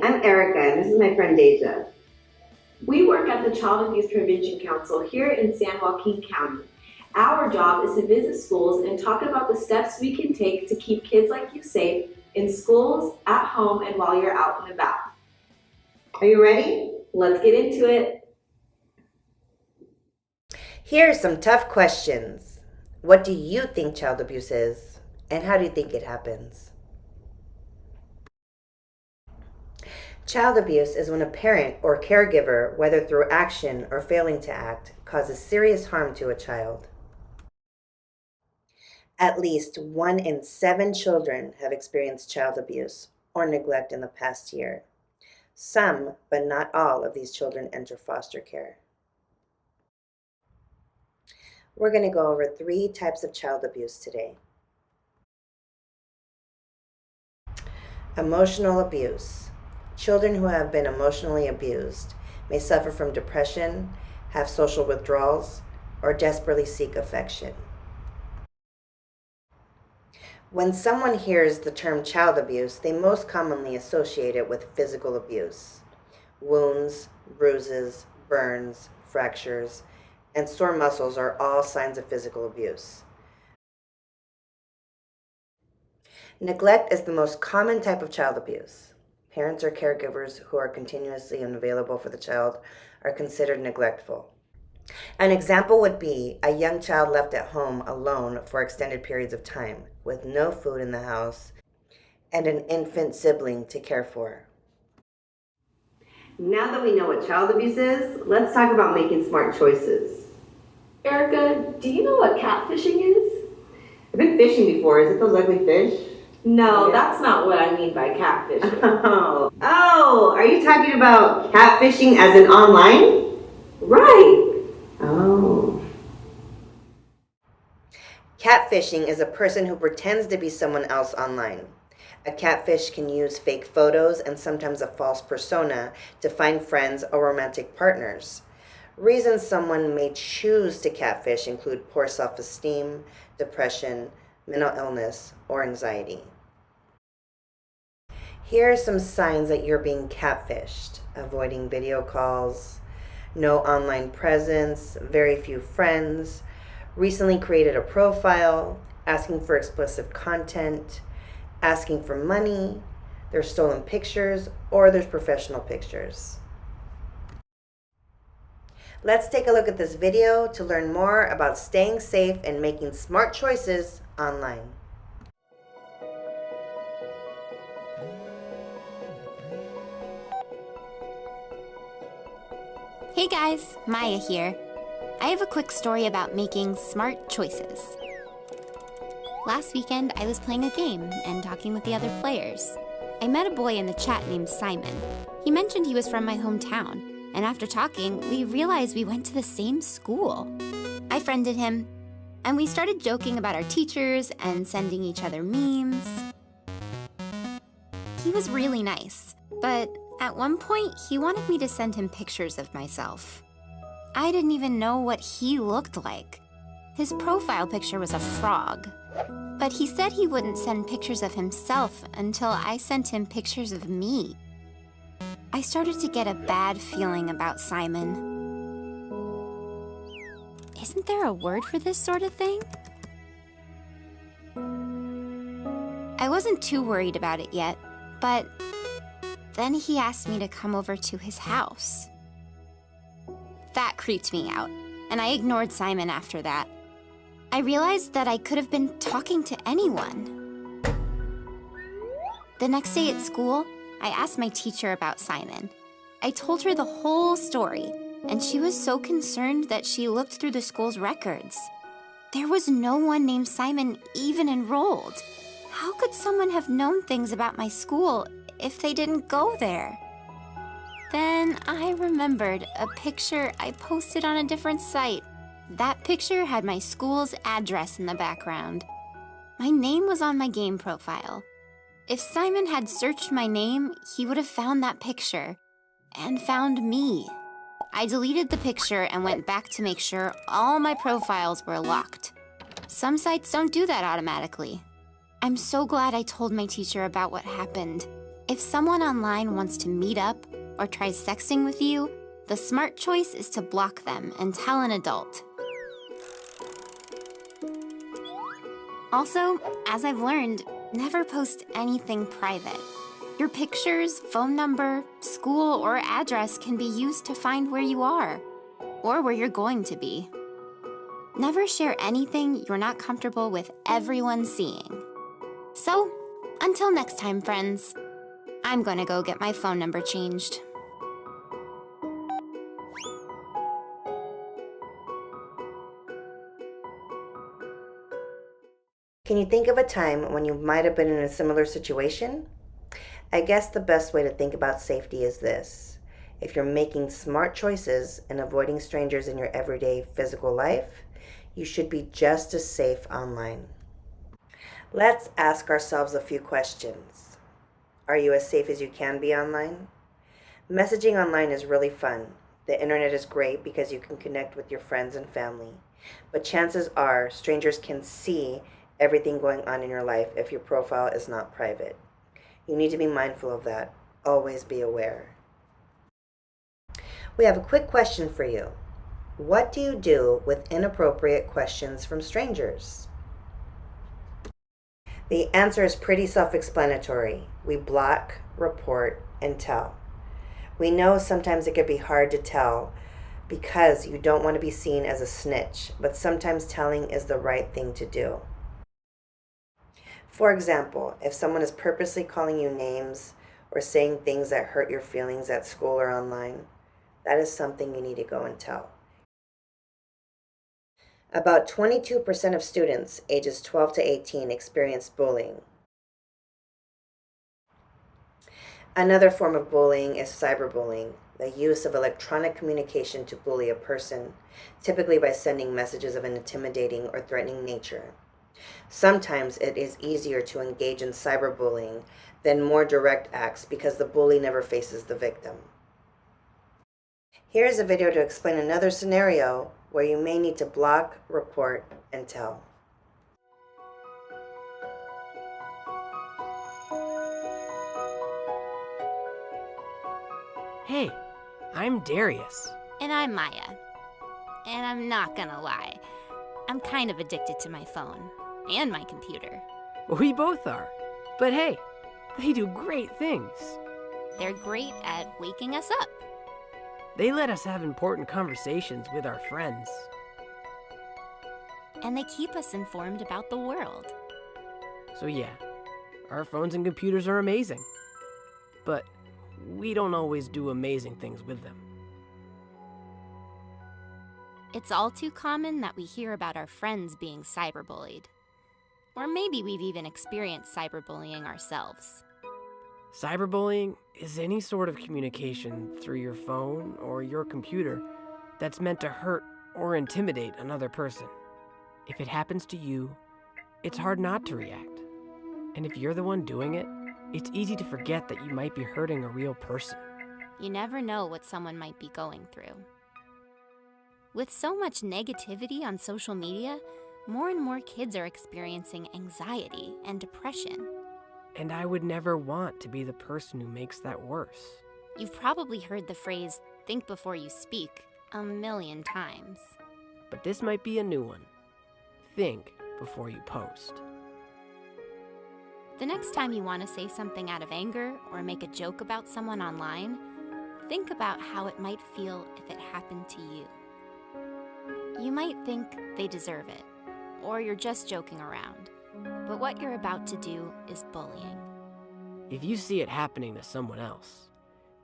I'm Erica, and this is my friend Deja. We work at the Child Abuse Prevention Council here in San Joaquin County. Our job is to visit schools and talk about the steps we can take to keep kids like you safe in schools, at home, and while you're out and about. Are you ready? Let's get into it. Here are some tough questions. What do you think child abuse is, and how do you think it happens? Child abuse is when a parent or caregiver, whether through action or failing to act, causes serious harm to a child. At least 1 in 7 children have experienced child abuse or neglect in the past year. Some, but not all, of these children enter foster care. We're going to go over 3 types of child abuse today. Emotional abuse. Children who have been emotionally abused may suffer from depression, have social withdrawals, or desperately seek affection. When someone hears the term child abuse, they most commonly associate it with physical abuse. Wounds, bruises, burns, fractures, and sore muscles are all signs of physical abuse. Neglect is the most common type of child abuse. Parents or caregivers who are continuously unavailable for the child are considered neglectful. An example would be a young child left at home alone for extended periods of time, with no food in the house and an infant sibling to care for. Now that we know what child abuse is, let's talk about making smart choices. Erica, do you know what catfishing is? I've been fishing before. Is it those ugly fish? No, that's not what I mean by catfishing. Oh, are you talking about catfishing as in online? Right. Oh. Catfishing is a person who pretends to be someone else online. A catfish can use fake photos and sometimes a false persona to find friends or romantic partners. Reasons someone may choose to catfish include poor self-esteem, depression, mental illness, or anxiety. Here are some signs that you're being catfished: avoiding video calls, no online presence, very few friends, recently created a profile, asking for explicit content, asking for money, there's stolen pictures, or there's professional pictures. Let's take a look at this video to learn more about staying safe and making smart choices online. Hey guys, Maya here. I have a quick story about making smart choices. Last weekend, I was playing a game and talking with the other players. I met a boy in the chat named Simon. He mentioned he was from my hometown, and after talking, we realized we went to the same school. I friended him, and we started joking about our teachers and sending each other memes. He was really nice, but at one point, he wanted me to send him pictures of myself. I didn't even know what he looked like. His profile picture was a frog, but he said he wouldn't send pictures of himself until I sent him pictures of me. I started to get a bad feeling about Simon. Isn't there a word for this sort of thing? I wasn't too worried about it yet, but then he asked me to come over to his house. That creeped me out, and I ignored Simon after that. I realized that I could have been talking to anyone. The next day at school, I asked my teacher about Simon. I told her the whole story, and she was so concerned that she looked through the school's records. There was no one named Simon even enrolled. How could someone have known things about my school if they didn't go there? Then I remembered a picture I posted on a different site. That picture had my school's address in the background. My name was on my game profile. If Simon had searched my name, he would have found that picture and found me. I deleted the picture and went back to make sure all my profiles were locked. Some sites don't do that automatically. I'm so glad I told my teacher about what happened. If someone online wants to meet up or tries sexting with you, the smart choice is to block them and tell an adult. Also, as I've learned, never post anything private. Your pictures, phone number, school, or address can be used to find where you are, or where you're going to be. Never share anything you're not comfortable with everyone seeing. So, until next time, friends, I'm gonna go get my phone number changed. Can you think of a time when you might have been in a similar situation? I guess the best way to think about safety is this. If you're making smart choices and avoiding strangers in your everyday physical life, you should be just as safe online. Let's ask ourselves a few questions. Are you as safe as you can be online? Messaging online is really fun. The internet is great because you can connect with your friends and family. But chances are strangers can see everything going on in your life if your profile is not private. You need to be mindful of that. Always be aware. We have a quick question for you. What do you do with inappropriate questions from strangers? The answer is pretty self-explanatory. We block, report, and tell. We know sometimes it can be hard to tell because you don't want to be seen as a snitch, but sometimes telling is the right thing to do. For example, if someone is purposely calling you names or saying things that hurt your feelings at school or online, that is something you need to go and tell. About 22% of students ages 12 to 18 experience bullying. Another form of bullying is cyberbullying, the use of electronic communication to bully a person, typically by sending messages of an intimidating or threatening nature. Sometimes it is easier to engage in cyberbullying than more direct acts because the bully never faces the victim. Here's a video to explain another scenario where you may need to block, report, and tell. Hey, I'm Darius. And I'm Maya. And I'm not gonna lie, I'm kind of addicted to my phone and my computer. We both are. But hey, they do great things. They're great at waking us up. They let us have important conversations with our friends. And they keep us informed about the world. So yeah, our phones and computers are amazing. But we don't always do amazing things with them. It's all too common that we hear about our friends being cyberbullied. Or maybe we've even experienced cyberbullying ourselves. Cyberbullying is any sort of communication through your phone or your computer that's meant to hurt or intimidate another person. If it happens to you, it's hard not to react. And if you're the one doing it, it's easy to forget that you might be hurting a real person. You never know what someone might be going through. With so much negativity on social media, more and more kids are experiencing anxiety and depression. And I would never want to be the person who makes that worse. You've probably heard the phrase, "think before you speak," a million times. But this might be a new one. Think before you post. The next time you want to say something out of anger or make a joke about someone online, think about how it might feel if it happened to you. You might think they deserve it, or you're just joking around. But what you're about to do is bullying. If you see it happening to someone else,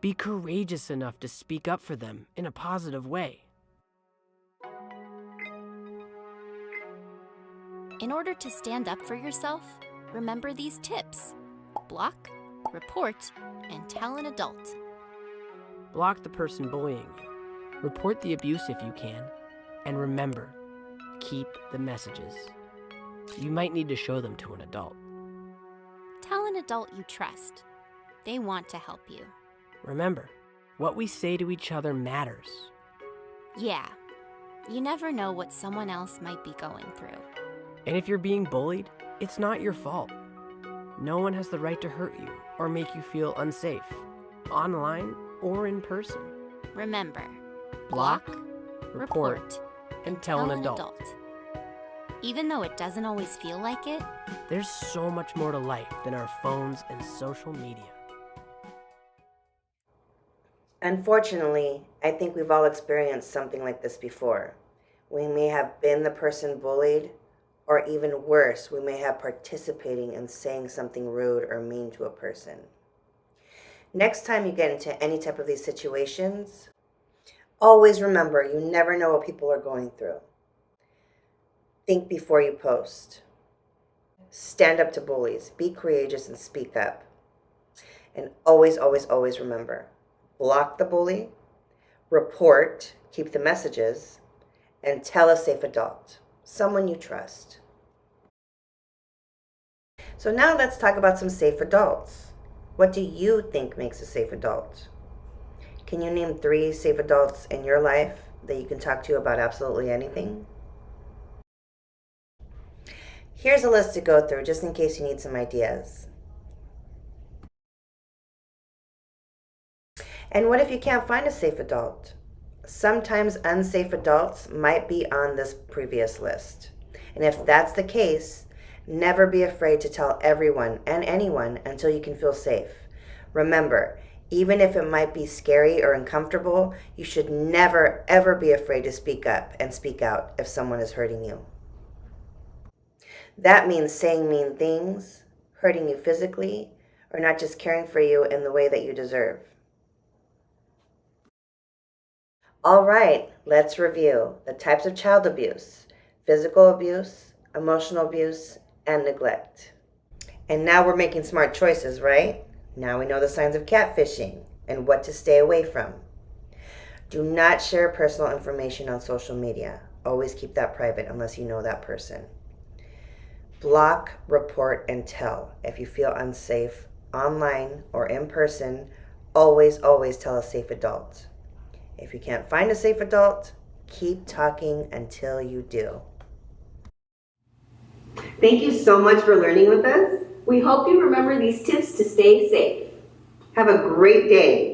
be courageous enough to speak up for them in a positive way. In order to stand up for yourself, remember these tips. Block, report, and tell an adult. Block the person bullying you. Report the abuse if you can. And remember, keep the messages. You might need to show them to an adult. Tell an adult you trust. They want to help you. Remember, what we say to each other matters. Yeah, you never know what someone else might be going through. And if you're being bullied, it's not your fault. No one has the right to hurt you or make you feel unsafe, online or in person. Remember, Block, report, and tell an adult. Even though it doesn't always feel like it, There's so much more to life than our phones and social media. Unfortunately, I think we've all experienced something like this before. We may have been the person bullied, or even worse, we may have participating in saying something rude or mean to a person. Next time you get into any type of these situations, always remember you never know what people are going through. Think before you post. Stand up to bullies. Be courageous and speak up. And always, always, always remember, block the bully, report, keep the messages, and tell a safe adult, someone you trust. So now let's talk about some safe adults. What do you think makes a safe adult? Can you name 3 safe adults in your life that you can talk to about absolutely anything? Here's a list to go through just in case you need some ideas. And what if you can't find a safe adult? Sometimes unsafe adults might be on this previous list. And if that's the case, never be afraid to tell everyone and anyone until you can feel safe. Remember, even if it might be scary or uncomfortable, you should never, ever be afraid to speak up and speak out if someone is hurting you. That means saying mean things, hurting you physically, or not just caring for you in the way that you deserve. All right, let's review the types of child abuse: physical abuse, emotional abuse, and neglect. And now we're making smart choices, right? Now we know the signs of catfishing and what to stay away from. Do not share personal information on social media. Always keep that private unless you know that person. Block, report, and tell. If you feel unsafe online or in person, always, always tell a safe adult. If you can't find a safe adult, keep talking until you do. Thank you so much for learning with us. We hope you remember these tips to stay safe. Have a great day.